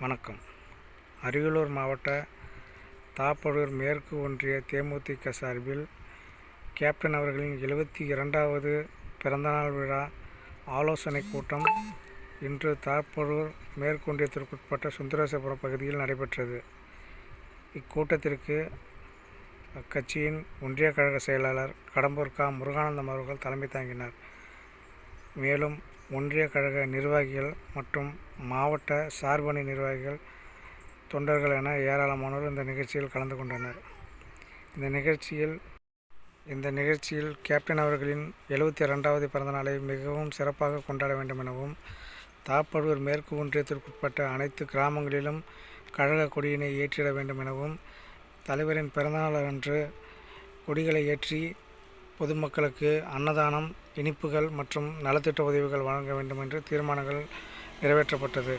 வணக்கம். அரியலூர் மாவட்ட தாப்படூர் மேற்கு ஒன்றிய தேமுதிக சார்பில் கேப்டன் அவர்களின் 72வது பிறந்தநாள் விழா ஆலோசனை கூட்டம் இன்று தாப்படூர் மேற்கு ஒன்றியத்திற்குட்பட்ட சுந்தரேசபுரம் பகுதியில் நடைபெற்றது. இக்கூட்டத்திற்கு அக்கட்சியின் ஒன்றிய கழக செயலாளர் கடம்பூர் கா. முருகானந்தம் அவர்கள் தலைமை தாங்கினார். மேலும் ஒன்றிய கழக நிர்வாகிகள் மற்றும் மாவட்ட சார்பணி நிர்வாகிகள், தொண்டர்கள் என ஏராளமானோர் இந்த நிகழ்ச்சியில் கலந்து கொண்டனர். இந்த நிகழ்ச்சியில் கேப்டன் அவர்களின் 72வது பிறந்தநாளை மிகவும் சிறப்பாக கொண்டாட வேண்டும் எனவும், தாப்படூர் மேற்கு ஒன்றியத்திற்குட்பட்ட அனைத்து கிராமங்களிலும் கழக கொடியினை ஏற்றிட வேண்டும் எனவும், தலைவரின் பிறந்தநாள் அன்று கொடிகளை ஏற்றி பொதுமக்களுக்கு அன்னதானம், இனிப்புகள் மற்றும் நலத்திட்ட உதவிகள் வழங்க வேண்டும் என்று தீர்மானங்கள் நிறைவேற்றப்பட்டது.